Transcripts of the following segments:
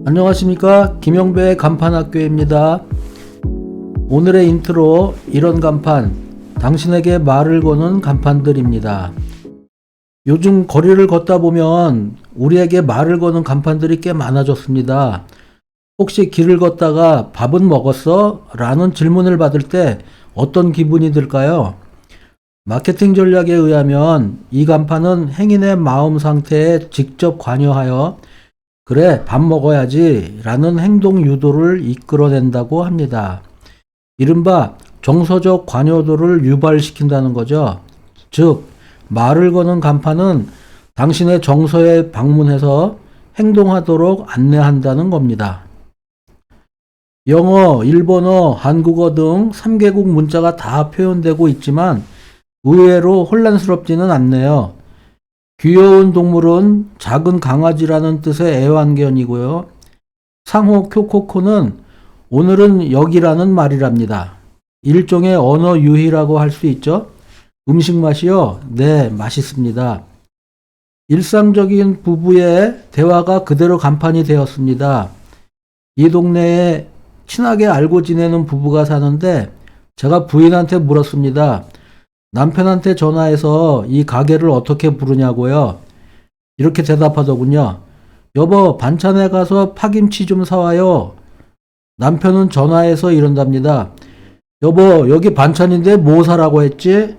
안녕하십니까, 김영배의 간판학교입니다. 오늘의 인트로 이런 간판, 당신에게 말을 거는 간판들입니다. 요즘 거리를 걷다 보면 우리에게 말을 거는 간판들이 꽤 많아졌습니다. 혹시 길을 걷다가 밥은 먹었어? 라는 질문을 받을 때 어떤 기분이 들까요? 마케팅 전략에 의하면 이 간판은 행인의 마음 상태에 직접 관여하여 그래, 밥 먹어야지 라는 행동 유도를 이끌어낸다고 합니다. 이른바 정서적 관여도를 유발시킨다는 거죠. 즉, 말을 거는 간판은 당신의 정서에 방문해서 행동하도록 안내한다는 겁니다. 영어, 일본어, 한국어 등 3개국 문자가 다 표현되고 있지만 의외로 혼란스럽지는 않네요. 귀여운 동물은 작은 강아지라는 뜻의 애완견이고요. 상호 쿄코코는 오늘은 여기라는 말이랍니다. 일종의 언어 유희라고 할 수 있죠. 음식 맛이요? 네, 맛있습니다. 일상적인 부부의 대화가 그대로 간판이 되었습니다. 이 동네에 친하게 알고 지내는 부부가 사는데 제가 부인한테 물었습니다. 남편한테 전화해서 이 가게를 어떻게 부르냐고요. 이렇게 대답하더군요. 여보, 반찬에 가서 파김치 좀 사와요. 남편은 전화해서 이런답니다. 여보, 여기 반찬인데 뭐 사라고 했지?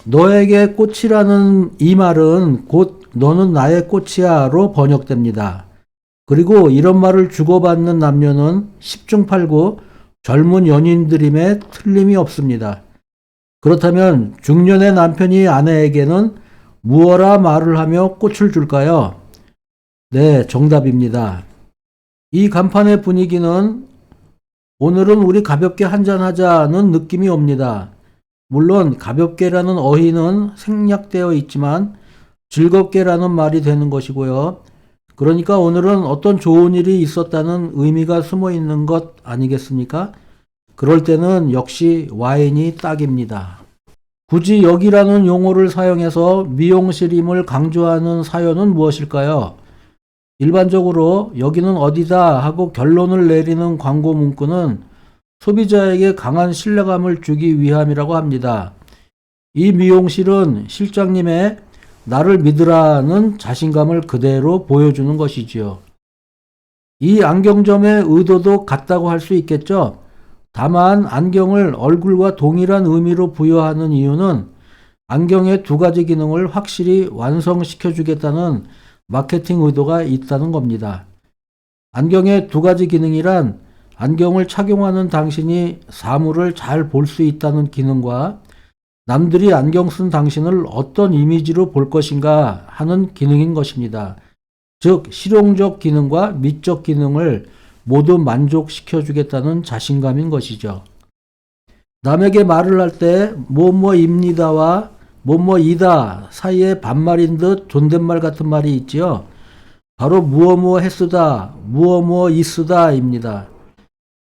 너에게 꽃이라는 이 말은 곧 너는 나의 꽃이야로 번역됩니다. 그리고 이런 말을 주고받는 남녀는 10중 8구 젊은 연인들임에 틀림이 없습니다. 그렇다면 중년의 남편이 아내에게는 무어라 말을 하며 꽃을 줄까요? 네, 정답입니다. 이 간판의 분위기는 오늘은 우리 가볍게 한잔하자는 느낌이 옵니다. 물론 가볍게라는 어휘는 생략되어 있지만 즐겁게라는 말이 되는 것이고요. 그러니까 오늘은 어떤 좋은 일이 있었다는 의미가 숨어 있는 것 아니겠습니까? 그럴 때는 역시 와인이 딱입니다. 굳이 여기라는 용어를 사용해서 미용실임을 강조하는 사연은 무엇일까요? 일반적으로 여기는 어디다 하고 결론을 내리는 광고 문구는 소비자에게 강한 신뢰감을 주기 위함이라고 합니다. 이 미용실은 실장님의 나를 믿으라는 자신감을 그대로 보여주는 것이지요. 이 안경점의 의도도 같다고 할 수 있겠죠? 다만 안경을 얼굴과 동일한 의미로 부여하는 이유는 안경의 두 가지 기능을 확실히 완성시켜 주겠다는 마케팅 의도가 있다는 겁니다. 안경의 두 가지 기능이란 안경을 착용하는 당신이 사물을 잘 볼 수 있다는 기능과 남들이 안경 쓴 당신을 어떤 이미지로 볼 것인가 하는 기능인 것입니다. 즉, 실용적 기능과 미적 기능을 모두 만족시켜 주겠다는 자신감인 것이죠. 남에게 말을 할 때 뭐뭐입니다와 뭐뭐이다 사이에 반말인 듯 존댓말 같은 말이 있지요. 바로 무어무어 했으다, 무어무어 있으다입니다.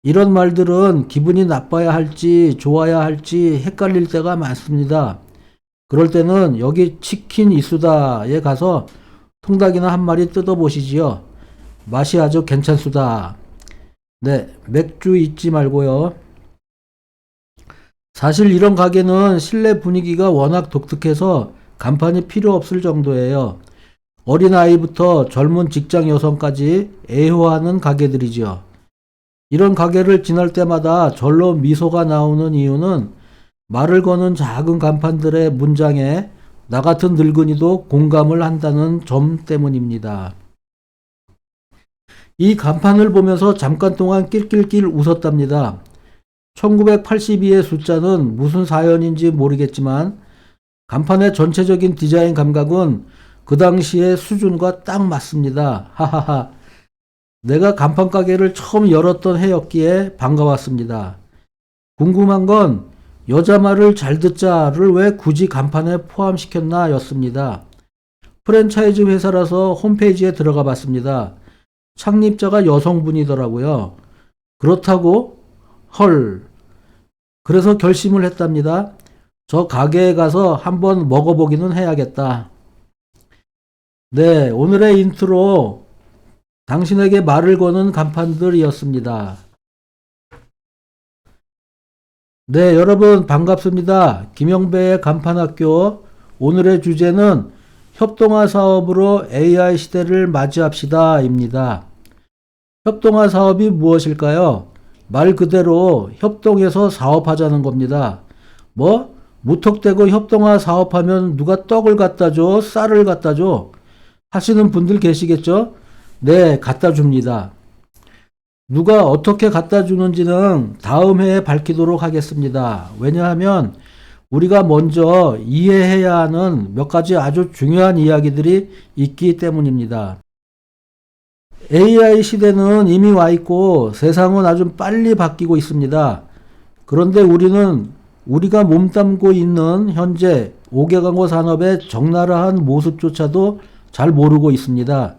이런 말들은 기분이 나빠야 할지 좋아야 할지 헷갈릴 때가 많습니다. 그럴 때는 여기 치킨 있수다에 가서 통닭이나 한 마리 뜯어보시지요. 맛이 아주 괜찮수다. 네, 맥주 잊지 말고요. 사실 이런 가게는 실내 분위기가 워낙 독특해서 간판이 필요 없을 정도예요. 어린아이부터 젊은 직장 여성까지 애호하는 가게들이죠. 이런 가게를 지날 때마다 절로 미소가 나오는 이유는 말을 거는 작은 간판들의 문장에 나 같은 늙은이도 공감을 한다는 점 때문입니다. 이 간판을 보면서 잠깐 동안 낄낄낄 웃었답니다. 1982의 숫자는 무슨 사연인지 모르겠지만 간판의 전체적인 디자인 감각은 그 당시의 수준과 딱 맞습니다. 하하하. 내가 간판 가게를 처음 열었던 해였기에 반가웠습니다. 궁금한 건 여자 말을 잘 듣자를 왜 굳이 간판에 포함시켰나 였습니다. 프랜차이즈 회사라서 홈페이지에 들어가 봤습니다. 창립자가 여성분이더라고요. 그렇다고? 헐. 그래서 결심을 했답니다. 저 가게에 가서 한번 먹어보기는 해야겠다. 네, 오늘의 인트로 당신에게 말을 거는 간판들이었습니다. 네, 여러분 반갑습니다. 김영배의 간판학교. 오늘의 주제는 협동화 사업으로 AI 시대를 맞이합시다입니다. 협동화 사업이 무엇일까요? 말 그대로 협동해서 사업하자는 겁니다. 무턱대고 협동화 사업하면 누가 떡을 갖다 줘, 쌀을 갖다 줘 하시는 분들 계시겠죠? 네, 갖다 줍니다. 누가 어떻게 갖다 주는지는 다음 회에 밝히도록 하겠습니다. 왜냐하면 우리가 먼저 이해해야 하는 몇 가지 아주 중요한 이야기들이 있기 때문입니다. AI 시대는 이미 와 있고 세상은 아주 빨리 바뀌고 있습니다. 그런데 우리가 몸담고 있는 현재 5개 강고 산업의 적나라한 모습조차도 잘 모르고 있습니다.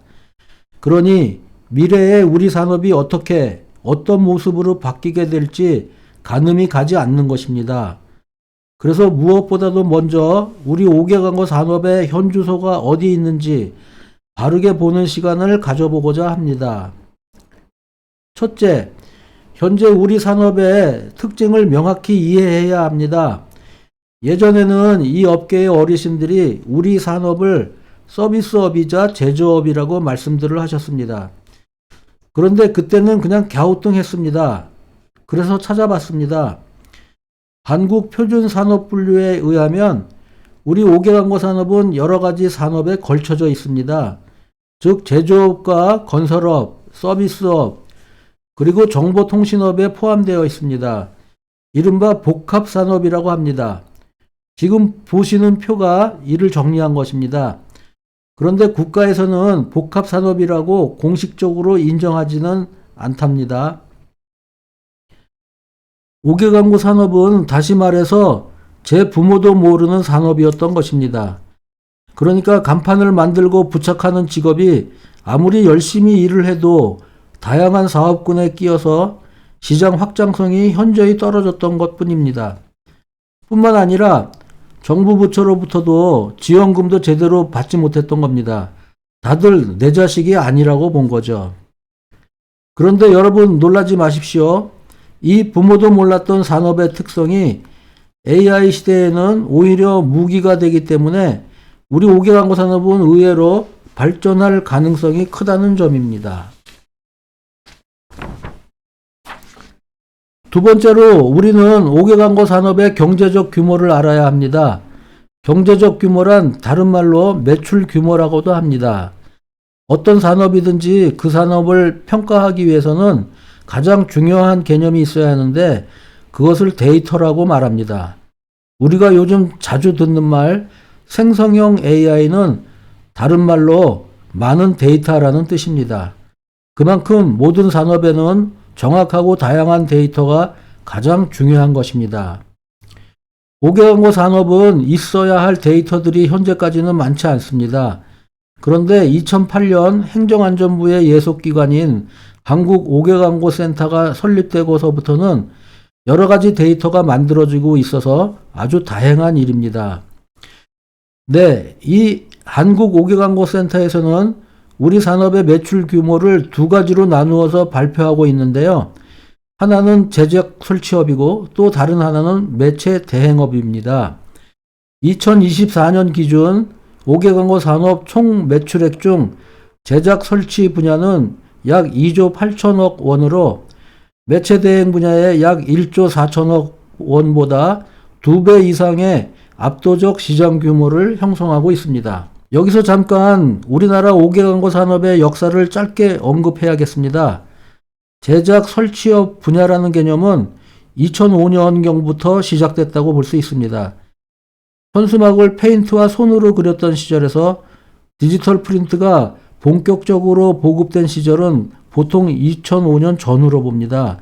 그러니 미래에 우리 산업이 어떤 모습으로 바뀌게 될지 가늠이 가지 않는 것입니다. 그래서 무엇보다도 먼저 우리 5개 강고 산업의 현주소가 어디 있는지 바르게 보는 시간을 가져보고자 합니다. 첫째, 현재 우리 산업의 특징을 명확히 이해해야 합니다. 예전에는 이 업계의 어르신들이 우리 산업을 서비스업이자 제조업이라고 말씀들을 하셨습니다. 그런데 그때는 그냥 갸우뚱했습니다. 그래서 찾아봤습니다. 한국표준산업분류에 의하면 우리 5개 강고 산업은 여러 가지 산업에 걸쳐져 있습니다. 즉 제조업과 건설업, 서비스업, 그리고 정보통신업에 포함되어 있습니다. 이른바 복합산업이라고 합니다. 지금 보시는 표가 이를 정리한 것입니다. 그런데 국가에서는 복합산업이라고 공식적으로 인정하지는 않답니다. 5개 강고 산업은 다시 말해서 제 부모도 모르는 산업이었던 것입니다. 그러니까 간판을 만들고 부착하는 직업이 아무리 열심히 일을 해도 다양한 사업군에 끼어서 시장 확장성이 현저히 떨어졌던 것뿐입니다. 뿐만 아니라 정부 부처로부터도 지원금도 제대로 받지 못했던 겁니다. 다들 내 자식이 아니라고 본 거죠. 그런데 여러분 놀라지 마십시오. 이 부모도 몰랐던 산업의 특성이 AI 시대에는 오히려 무기가 되기 때문에 우리 5개 강고 산업은 의외로 발전할 가능성이 크다는 점입니다. 두 번째로 우리는 5개 강고 산업의 경제적 규모를 알아야 합니다. 경제적 규모란 다른 말로 매출 규모라고도 합니다. 어떤 산업이든지 그 산업을 평가하기 위해서는 가장 중요한 개념이 있어야 하는데 그것을 데이터라고 말합니다. 우리가 요즘 자주 듣는 말 생성형 AI는 다른 말로 많은 데이터라는 뜻입니다. 그만큼 모든 산업에는 정확하고 다양한 데이터가 가장 중요한 것입니다. 5개 강고 산업은 있어야 할 데이터들이 현재까지는 많지 않습니다. 그런데 2008년 행정안전부의 예속기관인 한국 5개 강고 센터가 설립되고서부터는 여러 가지 데이터가 만들어지고 있어서 아주 다행한 일입니다. 네, 이 한국 5개 강고 센터에서는 우리 산업의 매출 규모를 두 가지로 나누어서 발표하고 있는데요. 하나는 제작 설치업이고 또 다른 하나는 매체 대행업입니다. 2024년 기준 5개 강고 산업 총 매출액 중 제작 설치 분야는 약 2조 8천억 원으로 매체 대행 분야의 약 1조 4천억 원보다 2배 이상의 압도적 시장 규모를 형성하고 있습니다. 여기서 잠깐 우리나라 5개 강고 산업의 역사를 짧게 언급해야겠습니다. 제작 설치업 분야라는 개념은 2005년경부터 시작됐다고 볼 수 있습니다. 현수막을 페인트와 손으로 그렸던 시절에서 디지털 프린트가 본격적으로 보급된 시절은 보통 2005년 전후로 봅니다.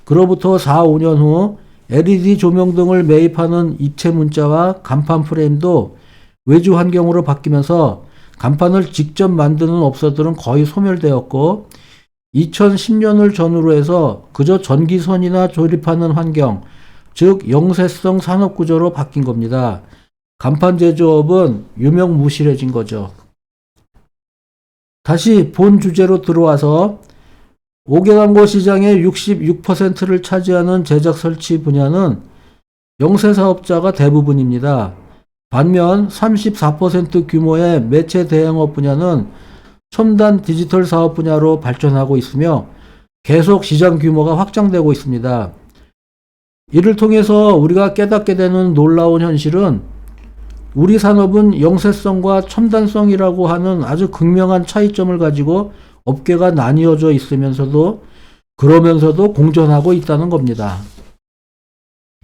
그로부터 4, 5년 후 LED 조명 등을 매입하는 입체 문자와 간판 프레임도 외주 환경으로 바뀌면서 간판을 직접 만드는 업소들은 거의 소멸되었고 2010년을 전후로 해서 그저 전기선이나 조립하는 환경, 즉 영세성 산업구조로 바뀐 겁니다. 간판 제조업은 유명무실해진 거죠. 다시 본 주제로 들어와서 5개 광고 시장의 66%를 차지하는 제작 설치 분야는 영세 사업자가 대부분입니다. 반면 34% 규모의 매체 대행업 분야는 첨단 디지털 사업 분야로 발전하고 있으며 계속 시장 규모가 확장되고 있습니다. 이를 통해서 우리가 깨닫게 되는 놀라운 현실은 우리 산업은 영세성과 첨단성이라고 하는 아주 극명한 차이점을 가지고 업계가 나뉘어져 있으면서도 그러면서도 공존하고 있다는 겁니다.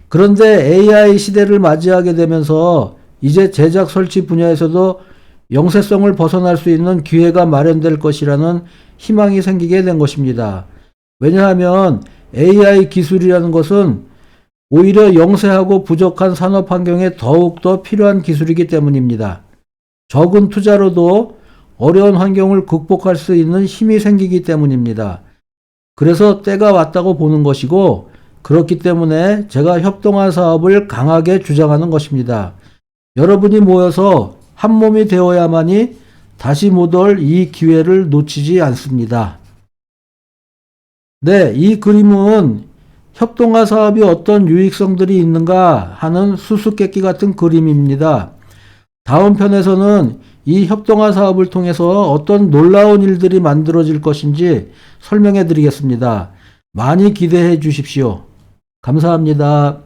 그런데 AI 시대를 맞이하게 되면서 이제 제작 설치 분야에서도 영세성을 벗어날 수 있는 기회가 마련될 것이라는 희망이 생기게 된 것입니다. 왜냐하면 AI 기술이라는 것은 오히려 영세하고 부족한 산업 환경에 더욱더 필요한 기술이기 때문입니다. 적은 투자로도 어려운 환경을 극복할 수 있는 힘이 생기기 때문입니다. 그래서 때가 왔다고 보는 것이고, 그렇기 때문에 제가 협동화 사업을 강하게 주장하는 것입니다. 여러분이 모여서 한 몸이 되어야만이 다시 못 올 이 기회를 놓치지 않습니다. 네, 이 그림은 협동화 사업이 어떤 유익성들이 있는가 하는 수수께끼 같은 그림입니다. 다음 편에서는 이 협동화 사업을 통해서 어떤 놀라운 일들이 만들어질 것인지 설명해 드리겠습니다. 많이 기대해 주십시오. 감사합니다.